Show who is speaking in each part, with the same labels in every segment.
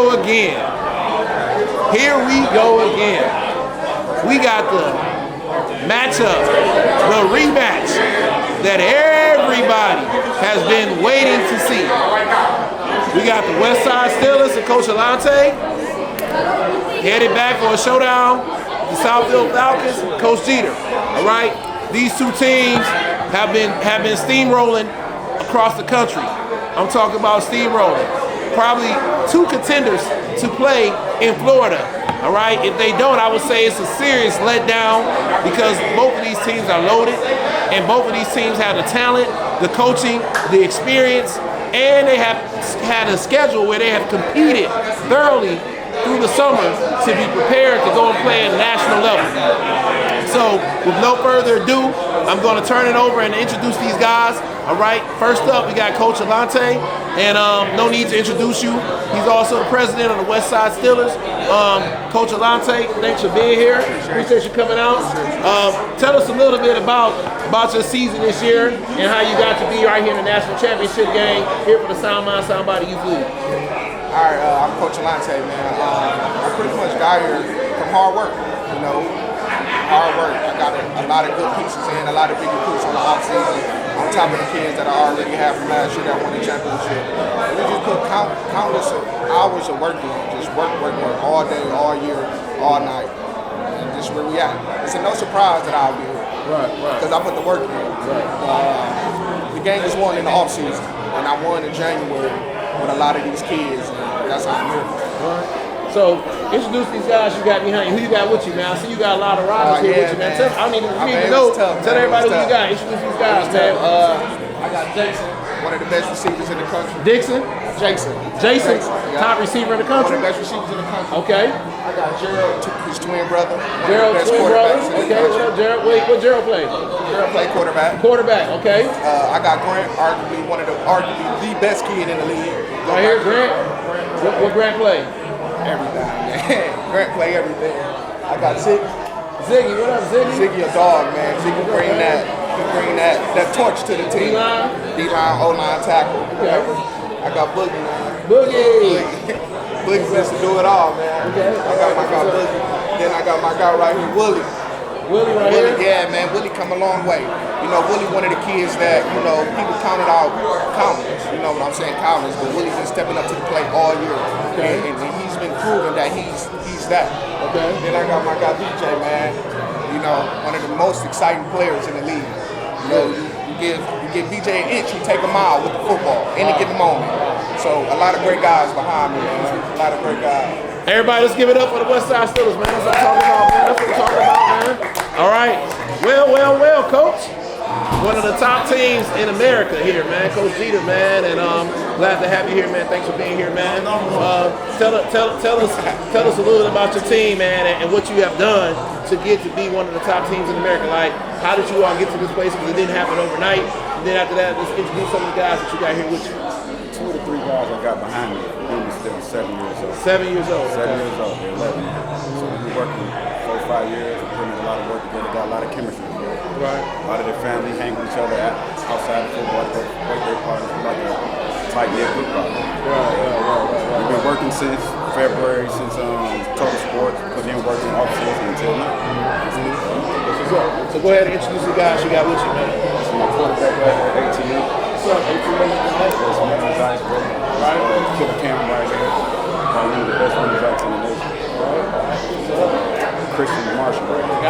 Speaker 1: go again. Here we go again. We got the matchup, the rematch that everybody has been waiting to see. We got the Westside Steelers and Coach Allante headed back for a showdown with the Southfield Falcons and Coach Geeter. All right, these two teams have been steamrolling across the country. I'm talking about steamrolling. Probably two contenders to play in Florida. All right, if they don't, I would say it's a serious letdown because both of these teams are loaded and both of these teams have the talent, the coaching, the experience, and they have had a schedule where they have competed thoroughly through the summer to be prepared to go and play at the national level. So with no further ado, I'm going to turn it over and introduce these guys. All right, first up, we got Coach Allante, and no need to introduce you. He's also the president of the Westside Steelers. Coach Allante, thanks for being here. Appreciate you coming out. Tell us a little bit about your season this year and how you got to be right here in the national championship game here for the Sound Mind, Sound Body Youth League.
Speaker 2: All right, I'm Coach Allante, man. I pretty much got here from hard work, you know. Hard work. I got a lot of good pieces in, a lot of big recruits on the off season, on top of the kids that I already have from last year that won the championship. We just put countless hours of work in, just work, all day, all year, all night. And this is where we at. It's no surprise that I'll be here.
Speaker 1: Right.
Speaker 2: Because I put the work in.
Speaker 1: Right.
Speaker 2: The game was won in the off season, and I won in January with a lot of these kids, and that's how I'm here.
Speaker 1: Right. So, introduce these guys you got behind you. Who you got with you, man? I see you got a lot of riders here with you, man. I don't even know. Tell everybody who you got. Introduce these guys, man.
Speaker 2: I got Jason, one of the best receivers in the country.
Speaker 1: Dixon?
Speaker 2: Jason,
Speaker 1: yeah. Top receiver in the country?
Speaker 2: One of the best receivers in the country.
Speaker 1: Okay.
Speaker 2: I got Gerald, his twin brother.
Speaker 1: Gerald, twin brother. Okay, what up, Gerald? Wait, what Gerald play?
Speaker 2: Gerald played quarterback.
Speaker 1: Quarterback, okay.
Speaker 2: I got Grant, arguably the best kid in the league.
Speaker 1: Right here, Grant? What Grant play?
Speaker 2: Everything, man. Grant play everything. I got Ziggy.
Speaker 1: Ziggy, what up, Ziggy?
Speaker 2: Ziggy a dog, man. Ziggy bring that torch to the team. D-line, O-line tackle.
Speaker 1: Okay.
Speaker 2: I got Boogie, man.
Speaker 1: Boogie
Speaker 2: used to do it all, man.
Speaker 1: Okay.
Speaker 2: I got my guy Boogie. Then I got my guy right here, Willie.
Speaker 1: Willie right here?
Speaker 2: Yeah, man. Willie come a long way. You know, Willie one of the kids that, you know, people counted out countless. You know what I'm saying, countless. But Willie's been stepping up to the plate all year.
Speaker 1: Okay.
Speaker 2: And he's been proving that he's that.
Speaker 1: Okay.
Speaker 2: Then I got my guy BJ, man. You know, one of the most exciting players in the league. You know, you give BJ an inch, you take a mile with the football, any given moment. So a lot of great guys behind me, man. A lot of great guys.
Speaker 1: Everybody, let's give it up for the Westside Steelers, man. That's what I'm talking about, man. That's what I'm talking about, man. All right. Well, Coach. One of the top teams in America here, man. Coach Geeter, man, and glad to have you here, man. Thanks for being here, man. Tell us a little bit about your team, man, and what you have done to get to be one of the top teams in America. Like, how did you all get to this place? Because it didn't happen overnight. And then after that, let's introduce some of the guys that you got here with you.
Speaker 3: 2 of the 3 guys I got behind me, them is still 7 years old.
Speaker 1: 7 years old.
Speaker 3: 7 years old. They're 11 now. So we've been working 4 or 5 years. We're putting a lot of work together. Got a lot of chemistry.
Speaker 1: Right.
Speaker 3: A lot of their family hang with each other outside of football. Birthday parties. We're like a tight-knit group out there. Right. We've been working since February, since Total Sports, put in working off-season until now.
Speaker 1: So go ahead and introduce the guys you got with you, man.
Speaker 3: This is my quarterback right here, 18.
Speaker 1: What's up, 18?
Speaker 3: That's my nice brother.
Speaker 1: Right.
Speaker 3: Killer Cam right here. One of the best running backs in the nation. Christian Marshall right here.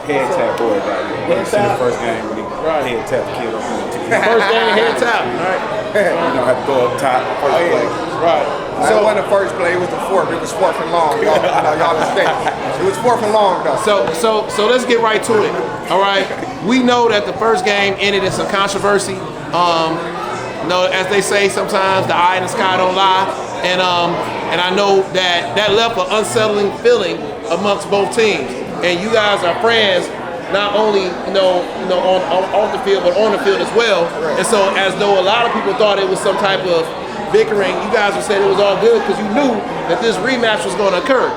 Speaker 3: Head tap boy right here.
Speaker 1: Head tap.
Speaker 3: The first game when he head tap the kid up in the team.
Speaker 1: First game, head tap. All right.
Speaker 3: You know, have to go up top. First play.
Speaker 1: Right.
Speaker 2: So when the first play, it was the fourth. It was 4th and long. Y'all understand? It was 4th and long, though.
Speaker 1: So let's get right to it. All right. We know that the first game ended in some controversy. You know, as they say, sometimes the eye in the sky don't lie. And I know that left an unsettling feeling amongst both teams. And you guys are friends, not only off the field, but on the field as well.
Speaker 2: Right.
Speaker 1: And so, as though a lot of people thought it was some type of bickering, you guys were saying it was all good because you knew that this rematch was going to occur.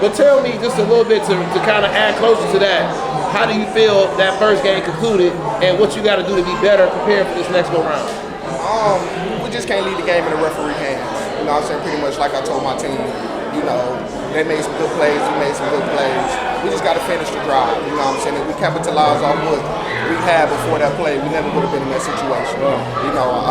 Speaker 1: But tell me just a little bit to kind of add closer to that. How do you feel that first game concluded, and what you got to do to be better prepared for this next go round?
Speaker 2: We we just can't leave the game in the referee hands. You know what I'm saying? Pretty much like I told my team, you know, they made some good plays, we made some good plays. We just got to finish the drive. You know what I'm saying? If we capitalize on what we had before that play, we never would have been in that situation. You know,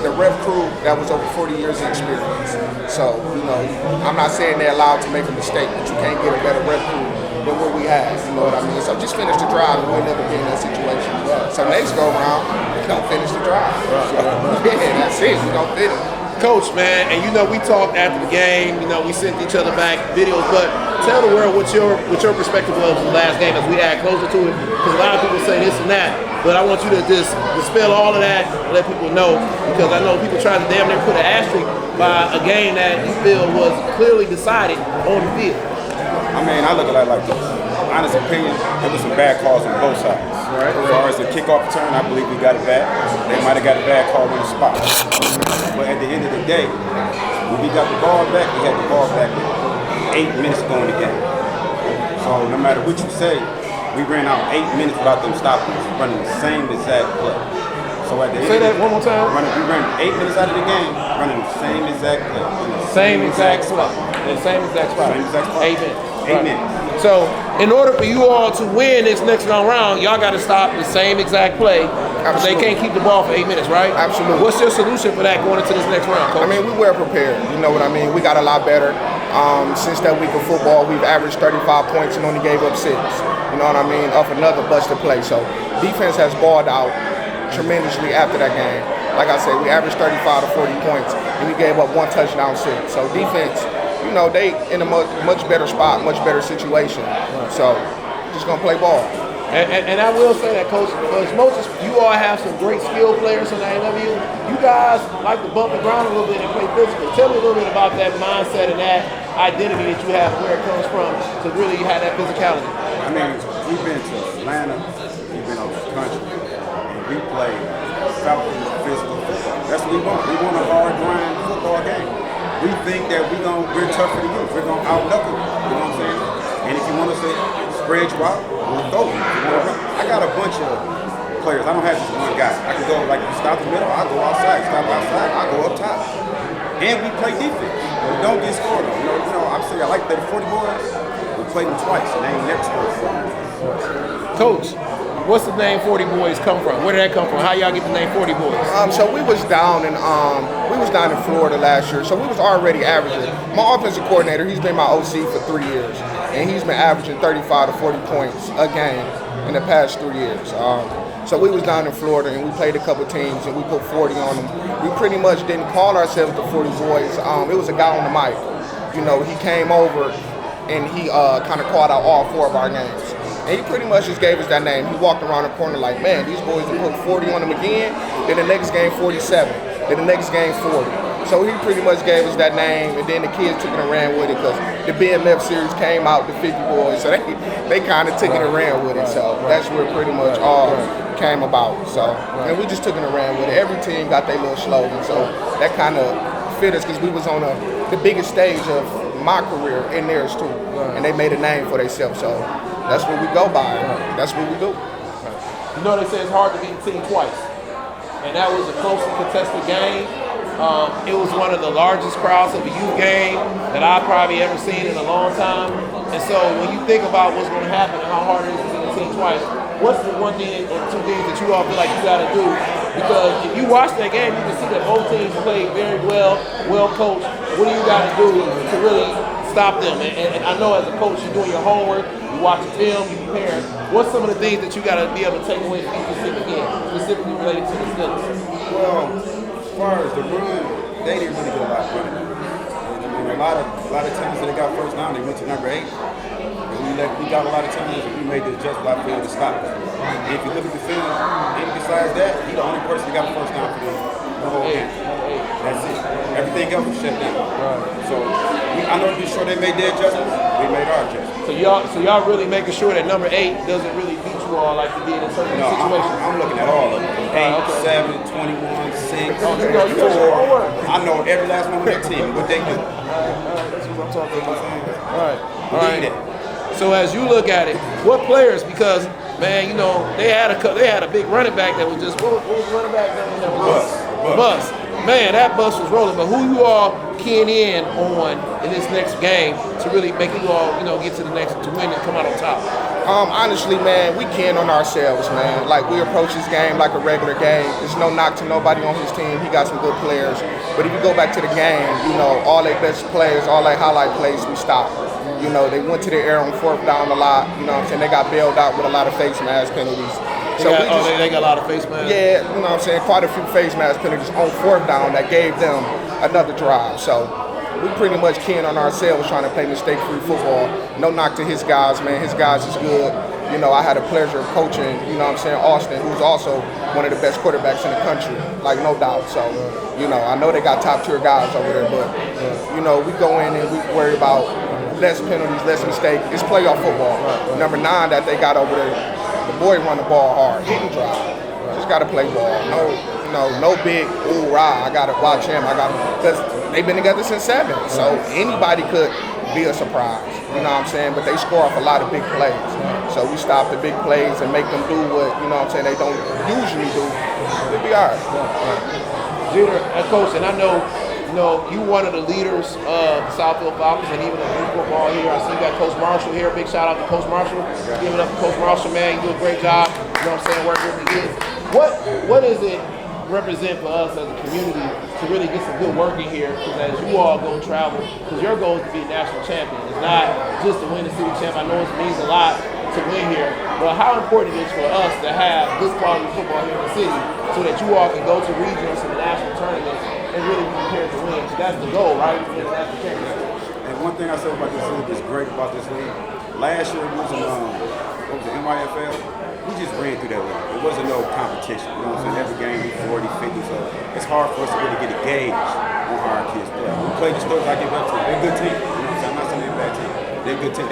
Speaker 2: the ref crew, that was over 40 years of experience. So, you know, I'm not saying they're allowed to make a mistake, but you can't get a better ref crew than what we have. You know what I mean? So just finish the drive and we'll never be in that situation. So next go around, you don't finish the drive. So, yeah, that's it. We don't finish.
Speaker 1: Coach, man, and you know we talked after the game. You know we sent each other back videos, but tell the world what your perspective was of the last game as we add closer to it. Because a lot of people say this and that, but I want you to just dispel all of that and let people know, because I know people try to damn near put an asterisk by a game that you feel was clearly decided on the field.
Speaker 3: I mean, I look at it like this. Honest opinion, there was some bad calls on both sides. Right. As far as the kickoff return, I believe we got it bad. They might have got a bad call on the spot. But at the end of the day, when we got the ball back, we had the ball back with 8 minutes to go in the game. So no matter what you say, we ran out 8 minutes without them stopping us, running the same exact play. So at the
Speaker 1: Say that one more time.
Speaker 3: We ran 8 minutes out of the game, running the same exact play.
Speaker 1: Same exact spot. The same exact spot.
Speaker 3: Same exact spot.
Speaker 1: 8 minutes.
Speaker 3: 8 minutes.
Speaker 1: So, in order for you all to win this next round, y'all got to stop the same exact play. Because they can't keep the ball for 8 minutes, right?
Speaker 2: Absolutely.
Speaker 1: What's your solution for that going into this next round, Coach?
Speaker 2: I mean, we were prepared. You know what I mean? We got a lot better. Since that week of football, we've averaged 35 points and only gave up 6. You know what I mean? Off another busted play. So, defense has balled out tremendously after that game. Like I said, we averaged 35 to 40 points, and we gave up 1 touchdown 6. So, defense, you know, they in a much better spot, much better situation. So, just gonna play ball.
Speaker 1: And I will say that, Coach, as much as you all have some great skilled players on the AW, you guys like to bump the ground a little bit and play physical. Tell me a little bit about that mindset and that identity that you have, where it comes from, to really have that physicality.
Speaker 3: I mean, we've been to Atlanta, we've been over the country, and we play Falcons physical football. That's what we want. We want a hard grind football game. We think that we're tougher than you. We're going to out-knuckle you. You know what I'm saying? And if you want to say spread you out, we'll throw you. I got a bunch of players. I don't have just one guy. I can go, like, you stop the middle, I'll go outside. Stop outside, I'll go up top. And we play defense. We don't get scored on. You know, I'm saying I like the 40 boys. We played them twice, and they ain't never scored for them.
Speaker 1: Coach, what's the name 40 Boys come from? Where did that come from? How y'all get the name 40 Boys?
Speaker 2: So we was down in Florida last year. So we was already averaging. My offensive coordinator, he's been my OC for 3 years, and he's been averaging 35 to 40 points a game in the past 3 years. So we was down in Florida, and we played a couple teams, and we put 40 on them. We pretty much didn't call ourselves the 40 Boys. It was a guy on the mic. You know, he came over, and he kind of called out all 4 of our names. And he pretty much just gave us that name. He walked around the corner like, man, these boys will put 40 on them again. Then the next game, 47. Then the next game, 40. So he pretty much gave us that name, and then the kids took it and ran with it because the BMF series came out, the 50 Boys, so they kind of took it and ran with it. So that's where pretty much all came about. So, and we just took it and ran with it. Every team got their little slogan, so that kind of fit us because we was on the biggest stage of my career and theirs too, and they made a name for themselves. So that's what we go by. That's what we do.
Speaker 1: You know, they say it's hard to beat a team twice, and that was a closely contested game. It was one of the largest crowds of a youth game that I've probably ever seen in a long time. And so when you think about what's going to happen and how hard it is to beat a team twice, what's the one thing or 2 things that you all feel like you got to do? Because if you watch that game, you can see that both teams played very well coached. What do you got to do to really stop them? And I know as a coach, you're doing your homework, you watch the film, you prepare. What's some of the things that you got to be able to take away to beat this team again, specifically related to the Steelers?
Speaker 3: Well, as far as the run, they didn't really get a lot of running. And a lot of times that they got first down, they went to number 8. And we got a lot of times that we made the adjustment out there to stop it. And if you look at the film, and besides that, he's the only person that got a first down for the whole game. That's it. Everything else was shut down. So I know to be sure they made their adjustments, we made our adjustments.
Speaker 1: So y'all really making sure that number 8 doesn't really beat you all like they did in certain situations?
Speaker 3: I'm looking at all of them. 8, 7, 21, 6, 4. I know every last one of their team, what they do.
Speaker 1: That's what I'm talking about.
Speaker 3: All right.
Speaker 1: So as you look at it, what players? Because man, you know they had a big running back that was just what was the running back name?
Speaker 3: Bus.
Speaker 1: Man, that bus was rolling. But who you all keying in on in this next game to really make you all, get to the next, to win and come out on top?
Speaker 2: Honestly, man, we can on ourselves, man. Like, we approach this game like a regular game. There's no knock to nobody on his team. He got some good players. But if you go back to the game, all their best players, all their highlight plays, we stopped. They went to the air on 4th down a lot. They got bailed out with a lot of face mask penalties.
Speaker 1: So they got a lot of face masks?
Speaker 2: Yeah, quite a few face mask penalties on 4th down that gave them another drive. So we pretty much keying on ourselves trying to play mistake-free football. No knock to his guys, man. His guys is good. I had a pleasure of coaching, Austin, who's also one of the best quarterbacks in the country, like no doubt. So, I know they got top-tier guys over there, but, we go in and we worry about less penalties, less mistakes. It's playoff football. Number 9 that they got over there, the boy run the ball hard, hit and drive. Just got to play ball. No big, ooh, rah, I got to watch him. Because they've been together since 7. So anybody could be a surprise. But they score off a lot of big plays. So we stop the big plays and make them do what, they don't usually do. They'll be all right.
Speaker 1: Geeter, Coach, and I know, you one of the leaders of the Southfield Falcons and even the youth football here. I see you got Coach Marshall here. Big shout out to Coach Marshall. Give it up to Coach Marshall, man. You do a great job. Working with the kids. What does it represent for us as a community to really get some good work in here? Because as you all go travel, because your goal is to be a national champion. It's not just to win the city champ. I know it means a lot to win here, but how important it is for us to have good quality football here in the city so that you all can go to regionals and the national tournaments and really be prepared to win. So that's the goal, right? To win the national championship.
Speaker 3: And one thing I said about this league is great about this league. Last year we was in MIFL. We just ran through that league. It wasn't no competition. Every game we 40, 50. So it's hard for us to really get a gauge on how our kids play. We play the Stokes, I give up to them. They're a good team. I'm not saying they're a bad team. They're a good team.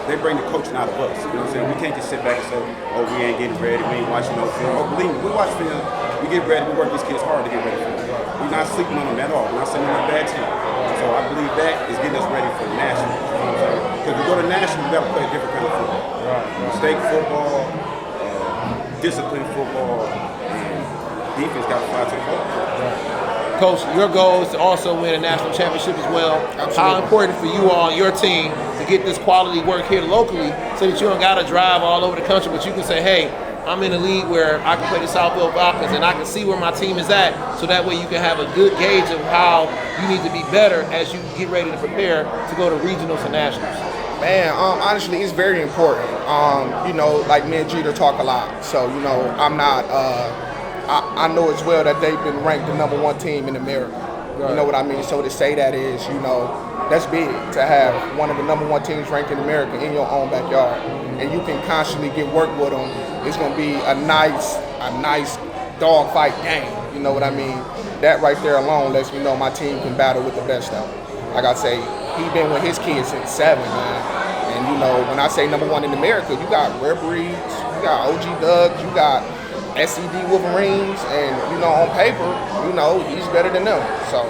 Speaker 3: They bring the coaching out of us. We can't just sit back and say, oh, we ain't getting ready, we ain't watching no film. Oh, believe me, we watch film, we get ready, we work these kids hard to get ready for it. We're not sleeping on them at all. We're not saying they're a bad team. So I believe that is getting us ready for national. Because we go to national, we got to play a different kind of football. Mistake football, disciplined football, and defense got to fly to the ball.
Speaker 1: Coach, your goal is to also win a national championship as well.
Speaker 2: Absolutely.
Speaker 1: How important for you all, your team, to get this quality work here locally so that you don't got to drive all over the country, but you can say, hey, I'm in a league where I can play the Southfield Falcons and I can see where my team is at, so that way you can have a good gauge of how you need to be better as you get ready to prepare to go to regionals and nationals.
Speaker 2: Man, honestly, it's very important. Like me and Geeter talk a lot, so I'm not. I know as well that they've been ranked the #1 team in America. Right. You know what I mean? So to say that is, that's big to have one of the #1 teams ranked in America in your own backyard, and you can constantly get work with them. It's gonna be a nice dogfight game. You know what I mean? That right there alone lets me know my team can battle with the best of them. Like I say, he been with his kids since 7, man. And when I say #1 in America, you got Rare Breeds, you got OG Ducks, you got SED Wolverines, and on paper, he's better than them. So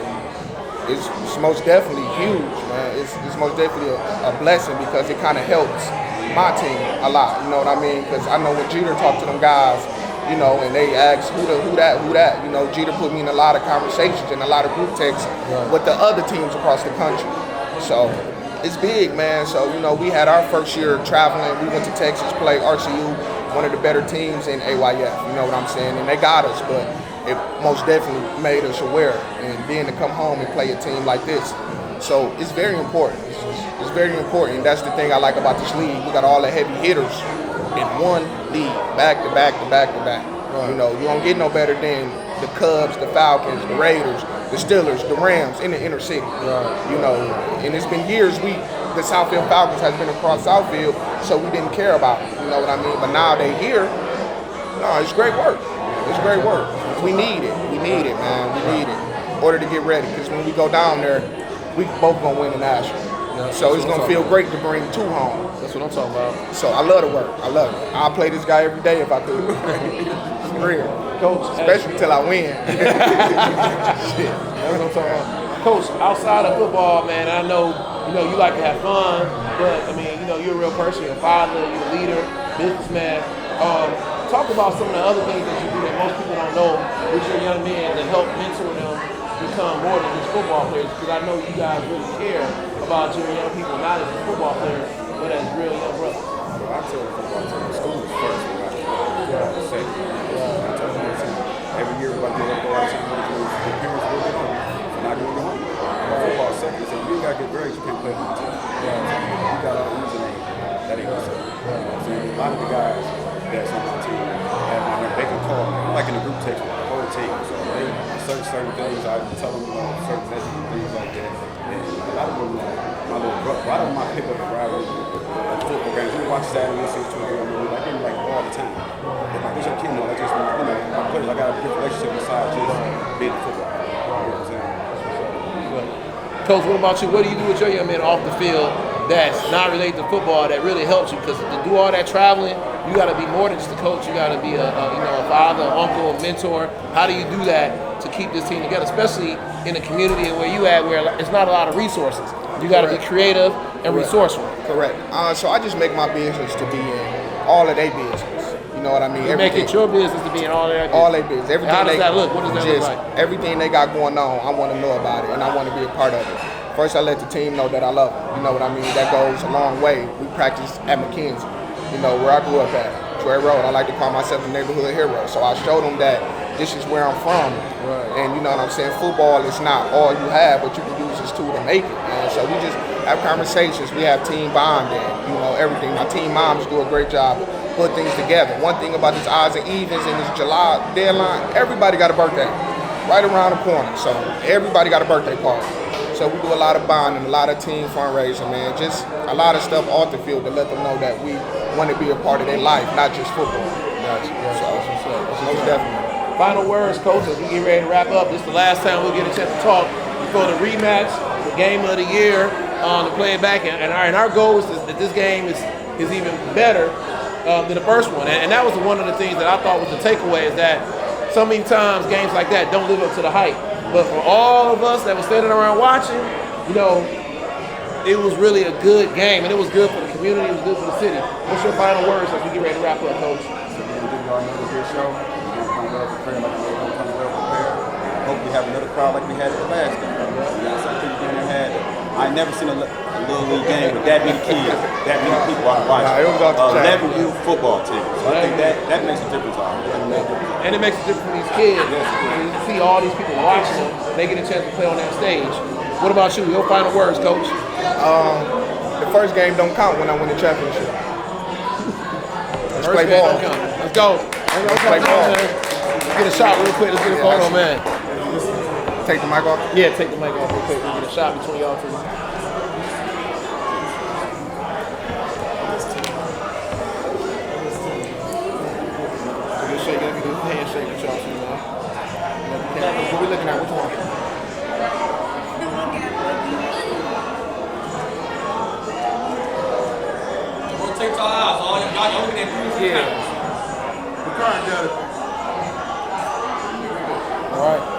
Speaker 2: it's most definitely huge, man. It's most definitely a blessing because it kind of helps my team a lot. You know what I mean? Because I know when Geeter talked to them guys, and they ask who that. Geeter put me in a lot of conversations and a lot of group texts with the other teams across the country. So it's big, man. So we had our first year traveling. We went to Texas, play RCU, one of the better teams in AYF. You know what I'm saying? And they got us, but it most definitely made us aware. And then to come home and play a team like this, so it's very important. It's very important. That's the thing I like about this league. We got all the heavy hitters in one league, back to back to back to back. Right. You don't get no better than the Cubs, the Falcons, the Raiders, the Steelers, the Rams in the inner city. Right. And it's been years the Southfield Falcons has been across Southfield, so we didn't care about it. You know what I mean? But now they here. No, it's great work. It's great work. We need it. We need it, man. We need it in order to get ready. Because when we go down there, we both gonna win the national. Yeah, so it's gonna feel great to bring 2 home.
Speaker 1: That's what I'm talking about.
Speaker 2: So I love the work. I love it. I'll play this guy every day if I could. It's real.
Speaker 1: Coach,
Speaker 2: especially till I win.
Speaker 1: Shit. That's what I'm talking about. Coach, outside of football, man, I know you like to have fun, but I mean, you're a real person. You're a father. You're a leader, businessman. talk about some of the other things that you do that most people don't know with your young men to help mentor them become more than just football players, because I know you guys really care about your young people, not as football players, but as real young brothers.
Speaker 3: Well, I tell the football team, school is first. Second. I tell them every year we're about to go out to the parents will get home. So not going to go home. Football second. They say you got to get grades, you can't play on the team. You got all these and that ain't what's up. So a lot of the guys that's on my team have my number. They can call me. I'm like in a group text with the whole team. So they certain things, I tell them certain messages and things like that. And a lot of them my little brother. A lot of them I pick up and ride with football games. We watch Saturday and see each other. I get them like all the time. They're like, this your kid, no, I just, my players, I got a good relationship besides just being a football player. You know what I'm saying?
Speaker 1: Coach, what about you? What do you do with your young men off the field that's not related to football that really helps you? Because to do all that traveling, you got to be more than just a coach. You got to be a father, uncle, a mentor. How do you do that to keep this team together, especially in a community where you at, where it's not a lot of resources? You got to be creative and resourceful.
Speaker 2: Correct. So I just make my business to be in all of their business. You know what I mean?
Speaker 1: You make it your business to be in all of their business.
Speaker 2: All their business. Everything.
Speaker 1: How does that look? What does that look like?
Speaker 2: Everything they got going on, I want to know about it, and I want to be a part of it. First, I let the team know that I love them. You know what I mean? That goes a long way. We practice at McKenzie, you know, where I grew up at, Troy Road. I like to call myself a neighborhood hero. So I showed them that this is where I'm from. Right. And you know what I'm saying? Football is not all you have, but you can use this tool to make it. And so we just have conversations. We have team bonding, you know, everything. My team moms do a great job put things together. One thing about this odds and evens and this July deadline, everybody got a birthday right around the corner. So everybody got a birthday party. So we do a lot of bonding, a lot of team fundraising, man. Just a lot of stuff off the field to let them know that we want to be a part of their life, not just football.
Speaker 1: Gotcha.
Speaker 2: So most definitely.
Speaker 1: Final words, coach, as we get ready to wrap up. This is the last time we'll get a chance to talk before the rematch, the game of the year, to play it back. And our goal is that this game is even better than the first one. And that was one of the things that I thought was the takeaway, is that so many times games like that don't live up to the hype. But for all of us that were standing around watching, you know, it was really a good game, and it was good for the community, it was good for the city. What's your final words as we get ready to wrap up, Coach?
Speaker 3: So we're going to give y'all another good show. We're going to come well prepared, like we're going to come well prepared. Hope we have another crowd like we had at the last game. You know, some people in there I never seen a little league game with that many kids, that many people out watching. 11 youth football teams. So I think that makes a difference on it.
Speaker 1: And it makes a difference for these kids. You see all these people watching them, they get a chance to play on that stage. What about you? Your final words, Coach?
Speaker 2: The first game don't count when I win the championship. Let's play ball.
Speaker 1: Let's go.
Speaker 2: Let's play ball.
Speaker 1: Let's get a shot real quick. Let's get a photo, man.
Speaker 2: Take the mic off?
Speaker 1: Yeah, take the mic off real quick. We'll get a shot between y'all two. Let me do a handshake with y'all too, man. What we looking at? Which one?
Speaker 4: Rotate to our eyes. Y'all looking at me.
Speaker 1: Yeah. All right.